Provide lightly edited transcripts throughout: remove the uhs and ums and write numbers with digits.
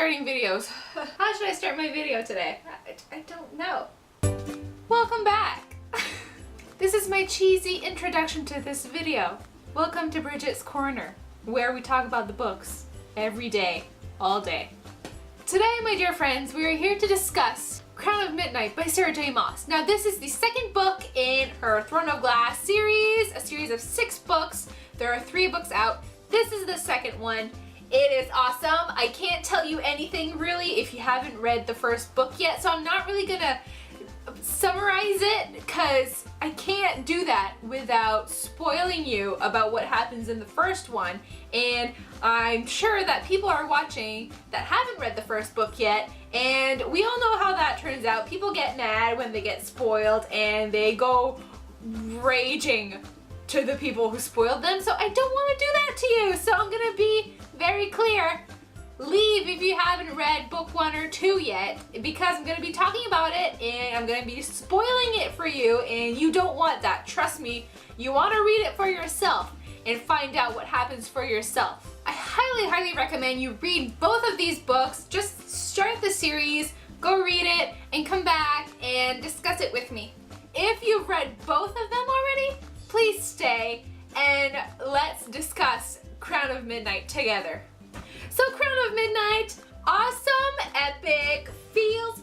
starting videos. How should I start my video today? I don't know. Welcome back. This is my cheesy introduction to this video. Welcome to Bridget's Corner, where we talk about the books every day, all day. Today, my dear friends, we are here to discuss Crown of Midnight by Sarah J. Maas. Now, this is the second book in her Throne of Glass series, a series of 6 books. There are 3 books out. This is the second one. It is awesome. I can't tell you anything really if you haven't read the first book yet, so I'm not really gonna summarize it because I can't do that without spoiling you about what happens in the first one. And I'm sure that people are watching that haven't read the first book yet, and we all know how that turns out. People get mad when they get spoiled and they go raging to the people who spoiled them, so I don't want to do that to you. So I'm gonna be very clear. Leave if you haven't read book 1 or 2 yet, because I'm gonna be talking about it and I'm gonna be spoiling it for you, and you don't want that. Trust me, you want to read it for yourself and find out what happens for yourself. I highly recommend you read both of these books. Just start the series, go read it, and come back and discuss it with me. If you've read both of them already, please stay and let's discuss Crown of Midnight together. So Crown of Midnight, awesome, epic, feels.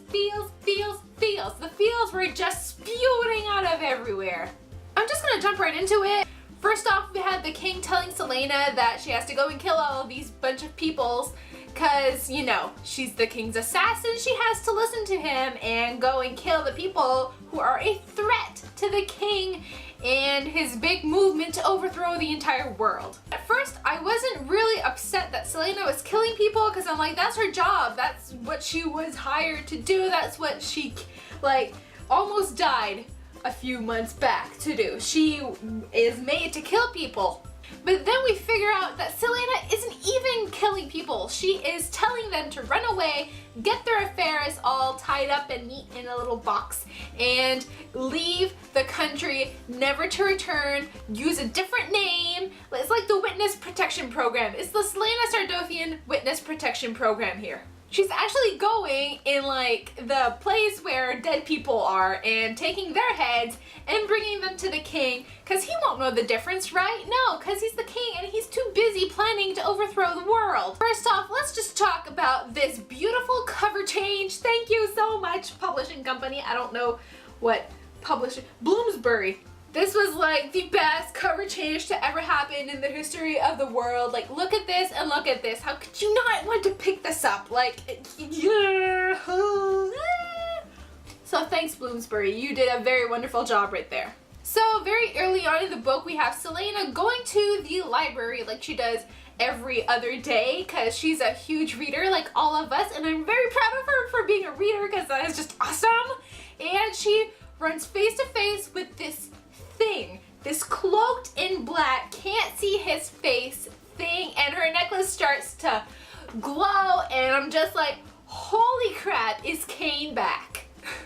The feels were just spewing out of everywhere. I'm just gonna jump right into it. First off, we had the king telling Celaena that she has to go and kill all of these bunch of peoples because, you know, she's the king's assassin. She has to listen to him and go and kill the people who are a threat to the king and his big movement to overthrow the entire world. At first, I wasn't really upset that Celaena was killing people because I'm like, that's her job. That's what she was hired to do. That's what she, like, almost died a few months back to do. She is made to kill people. But then we figure out that Celaena isn't even killing people. She is telling them to run away, get their affairs all tied up and neat in a little box, and leave the country, never to return, use a different name. It's like the Witness Protection Program. It's the Celaena Sardothien Witness Protection Program here. She's actually going in like the place where dead people are and taking their heads and bringing them to the king, because he won't know the difference, right? No, because he's the king and he's too busy planning to overthrow the world. First off, let's just talk about this beautiful cover change. Thank you so much, publishing company. I don't know what publisher, Bloomsbury. This was like the best cover change to ever happen in the history of the world. Like, look at this and look at this. How could you not want to pick this up? Like, yeah. So thanks, Bloomsbury. You did a very wonderful job right there. So very early on in the book, we have Celaena going to the library like she does every other day because she's a huge reader like all of us, and I'm very proud of her for being a reader because that is just awesome. And she runs face to face with this thing, this cloaked in black, can't see his face thing, and her necklace starts to glow, and I'm just like, holy crap, is Cain back?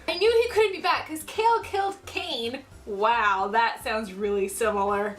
I knew he couldn't be back because Cale killed Cain. Wow, that sounds really similar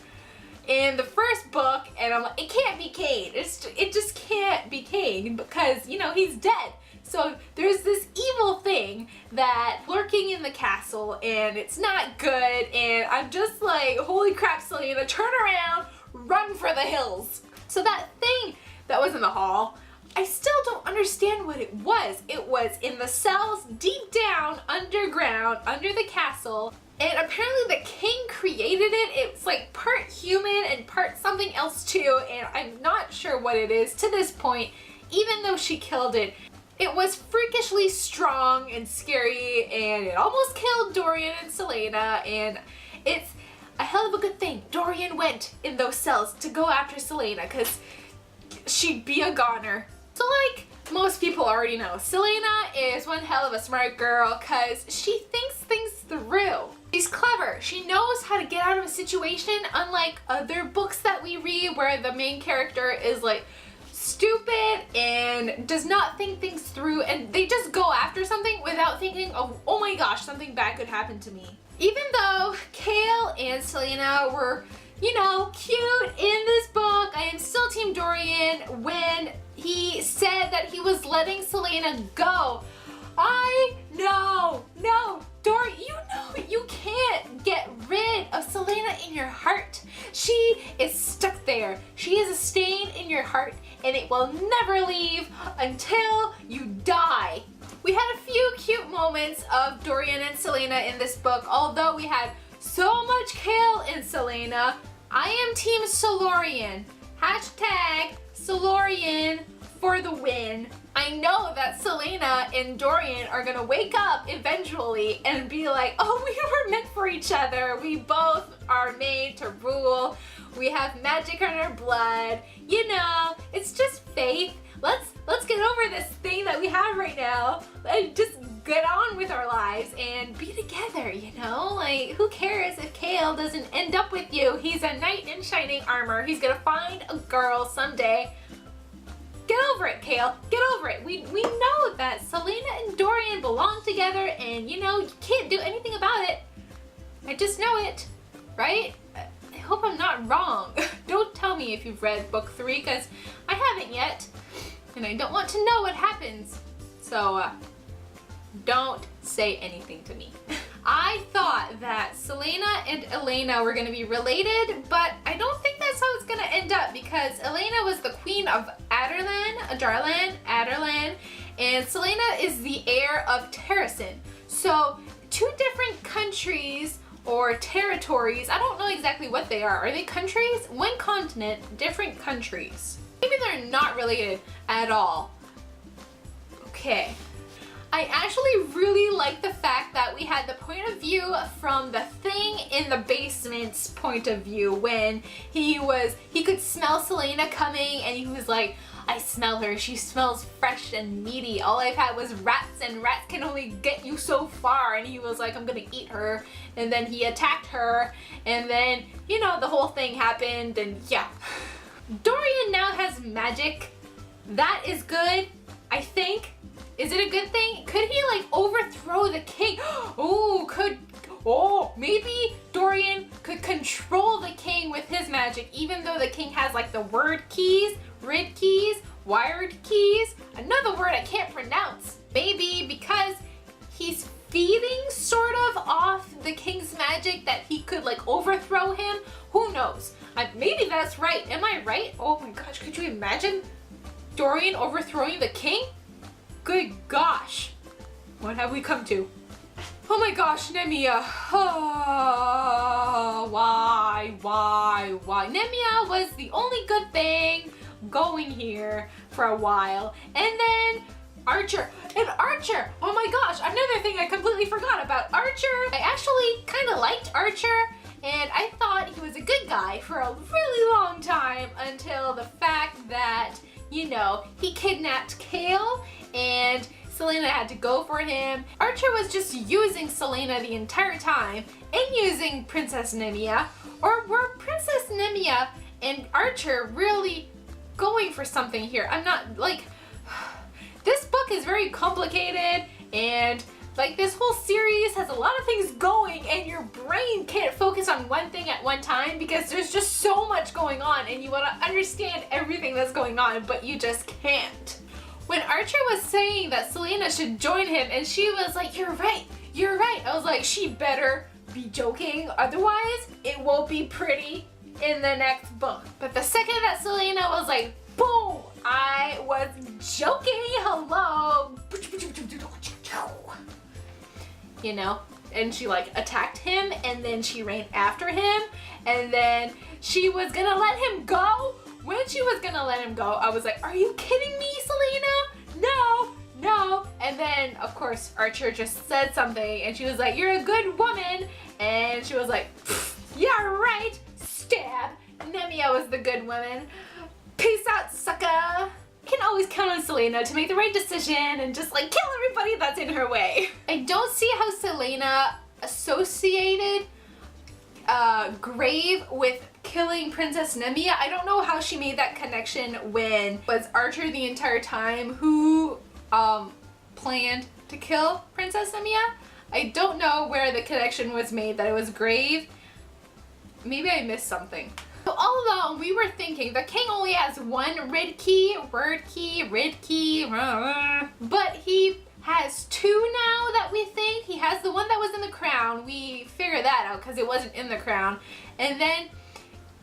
in the first book, and I'm like, it can't be Cain. It just can't be Cain because, you know, he's dead. So there's this evil thing that lurking in the castle, and it's not good, and I'm just like, holy crap, Celaena, turn around, run for the hills. So that thing that was in the hall, I still don't understand what it was. It was in the cells deep down underground under the castle, and apparently the king created it. It's like part human and part something else too, and I'm not sure what it is to this point, even though she killed it. It was freakishly strong and scary, and it almost killed Dorian and Celaena, and it's a hell of a good thing Dorian went in those cells to go after Celaena, because she'd be a goner. So like most people already know, Celaena is one hell of a smart girl because she thinks things through. She's clever. She knows how to get out of a situation, unlike other books that we read where the main character is like stupid and does not think things through, and they just go after something without thinking, oh my gosh, something bad could happen to me. Even though Cale and Celaena were, you know, cute in this book, I am still Team Dorian when he said that he was letting Selena go. No, Dorian, you know you can't get rid of Selena in your heart. She is stuck there. She is a stain in your heart, and it will never leave until you die. We had a few cute moments of Dorian and Selena in this book, although we had so much Kale and Selena. I am Team Solorian. Hashtag Solorian for the win. I know that Selena and Dorian are gonna wake up eventually and be like, oh, we were meant for each other. We both are made to rule. We have magic in our blood. You know, it's just faith. Let's get over this thing that we have right now and just get on with our lives and be together, you know? Like, who cares if Kale doesn't end up with you? He's a knight in shining armor. He's gonna find a girl someday. Get over it, Kale. Get over it. We know that Selena and Dorian belong together, and you know, you can't do anything about it. I just know it, right? I hope I'm not wrong. Don't tell me if you've read book 3, because I haven't yet, and I don't want to know what happens. So, don't say anything to me. I thought that Selena and Elena were going to be related, but I don't think that's how it's going to end up, because Elena was the queen of Adarlan, and Selena is the heir of Terrasen. So, two different countries or territories. I don't know exactly what they are. Are they countries? One continent, different countries. Maybe they're not related at all. Okay. I actually really like the fact that we had the point of view from the thing in the basement's point of view, when he could smell Selena coming and he was like, I smell her, she smells fresh and meaty. All I've had was rats, and rats can only get you so far. And he was like, I'm gonna eat her. And then he attacked her, and then, you know, the whole thing happened, and yeah. Dorian now has magic. That is good, I think. Is it a good thing? Could he like overthrow the king? Maybe Dorian could control the king with his magic, even though the king has like the word keys, rid keys, wired keys, another word I can't pronounce. Maybe because he's feeding sort of off the king's magic that he could like overthrow him. Who knows? Maybe that's right. Am I right? Oh my gosh, could you imagine Dorian overthrowing the king? Good gosh, what have we come to? Oh my gosh, Nemia. Oh, why? Nemia was the only good thing going here for a while. And then Archer. Oh my gosh, another thing I completely forgot about Archer. I actually kind of liked Archer, and I thought he was a good guy for a really long time, until the fact that, you know, he kidnapped Kale and Selena had to go for him. Archer was just using Selena the entire time and using Princess Nemia. Or were Princess Nemia and Archer really going for something here? I'm not, like, this book is very complicated, and like this whole series has a lot of things going, and your brain can't focus on one thing at one time because there's just so much going on, and you want to understand everything that's going on, but you just can't. When Archer was saying that Selena should join him, and she was like, you're right, I was like, she better be joking, otherwise it won't be pretty in the next book. But the second that Selena was like, boom, I was joking, hello. You know, and she like attacked him, and then she ran after him, and then she was gonna let him go. When she was gonna let him go, I was like, are you kidding me, Selena? No. And then, of course, Archer just said something, and she was like, you're a good woman. And she was like, yeah, right, stab. Nemia was the good woman. Peace out, sucker. Can always count on Selena to make the right decision and just like kill everybody that's in her way. I don't see how Selena associated Grave with killing Princess Nemia. I don't know how she made that connection when was Archer the entire time who planned to kill Princess Nemia. I don't know where the connection was made that it was Grave. Maybe I missed something. So all along we were thinking the king only has one word key, but he has two now that we think. He has the one that was in the crown. We figured that out because it wasn't in the crown. And then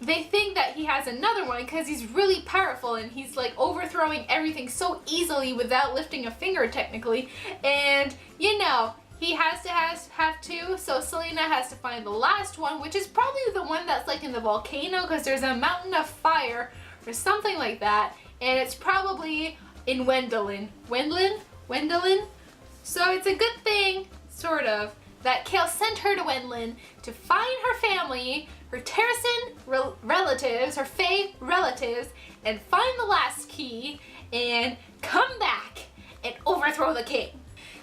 they think that he has another one because he's really powerful and he's like overthrowing everything so easily without lifting a finger technically. And you know, he has to have two, so Selena has to find the last one, which is probably the one that's like in the volcano because there's a mountain of fire or something like that. And it's probably in Wendelin. Wendelin? So it's a good thing, sort of, that Kale sent her to Wendelin to find her family, her Terrasen relatives, her Fae relatives, and find the last key and come back and overthrow the king.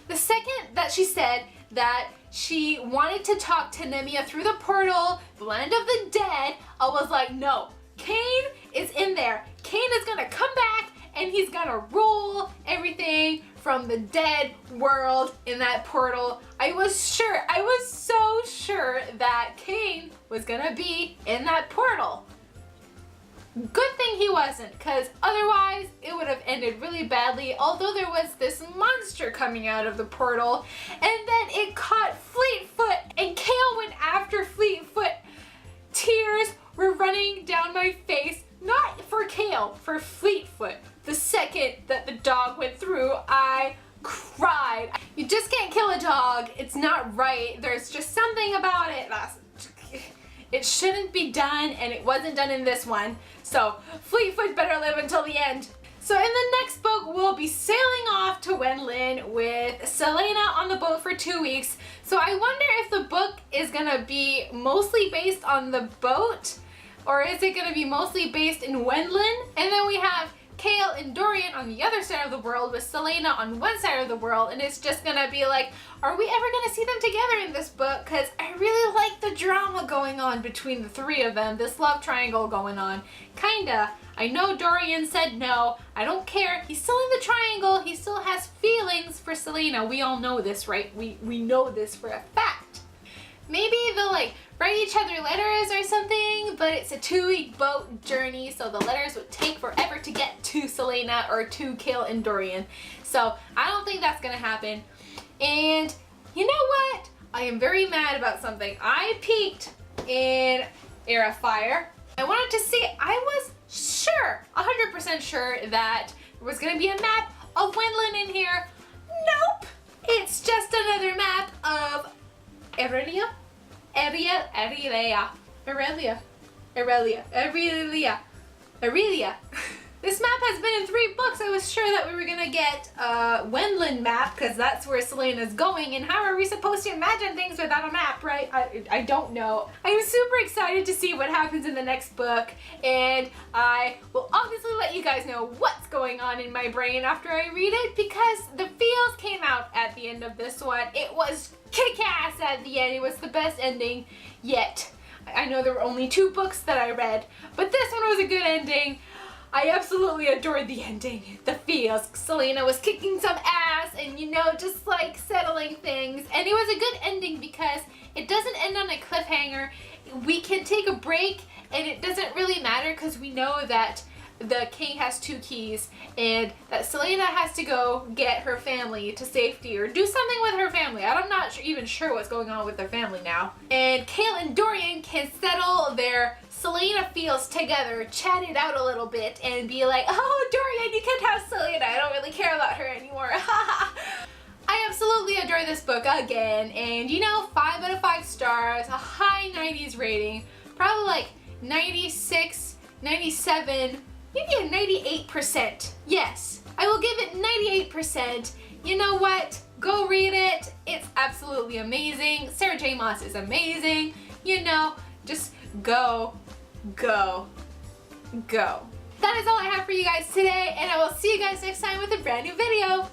The second that she said that she wanted to talk to Nemia through the portal, the land of the dead, I was like, no, Cain is in there. Cain is gonna come back and he's gonna rule everything from the dead world in that portal. I was so sure that Cain was gonna be in that portal. Good thing he wasn't, because otherwise it would have ended really badly, although there was this monster coming out of the portal, and then it caught Fleetfoot, and Kale went after Fleetfoot. Tears were running down my face, not for Kale, for Fleetfoot. The second that the dog went through, I cried. You just can't kill a dog. It's not right. There's just something about it it shouldn't be done, and it wasn't done in this one. So Fleetfoot better live until the end. So in the next book, we'll be sailing off to Wendelin with Selena on the boat for 2 weeks. So I wonder if the book is gonna be mostly based on the boat, or is it gonna be mostly based in Wendelin? And then we have Kale and Dorian on the other side of the world with Selena on one side of the world, and it's just gonna be like, are we ever gonna see them together in this book? Because I really like the drama going on between the three of them, this love triangle going on. Kinda. I know Dorian said no, I don't care, he's still in the triangle, he still has feelings for Selena. We all know this, right? We know this for a fact. Maybe they'll like write each other letters or something, but it's a 2-week boat journey, so the letters would take forever to get to Selena or to Kale and Dorian. So I don't think that's gonna happen. And you know what? I am very mad about something. I peeked in Era Fire. I wanted to see, I was sure, 100% sure that there was gonna be a map of Wendelin in here. Nope! It's just another map of Aurelia. This map has been in 3 books. I was sure that we were gonna get a Wendelin map because that's where Selena's going, and how are we supposed to imagine things without a map, right? I don't know. I'm super excited to see what happens in the next book, and I will obviously let you guys know what's going on in my brain after I read it, because the feels came out at the end of this one. It was kick-ass at the end. It was the best ending yet. I know there were only 2 books that I read, but this one was a good ending. I absolutely adored the ending. The feels. Selena was kicking some ass and, you know, just like settling things. And it was a good ending because it doesn't end on a cliffhanger. We can take a break and it doesn't really matter because we know that the king has 2 keys and that Selena has to go get her family to safety or do something with her family. I'm not even sure what's going on with their family now. And Kale and Dorian can settle their Selena feels together, chat it out a little bit, and be like, oh, Dorian, you can't have Selena. I don't really care about her anymore. I absolutely adore this book again, and you know, 5 out of 5 stars, a high 90s rating, probably like 96, 97, maybe a 98%. Yes, I will give it 98%. You know what? Go read it. It's absolutely amazing. Sarah J. Maas is amazing. You know, just go, go, go. That is all I have for you guys today, and I will see you guys next time with a brand new video.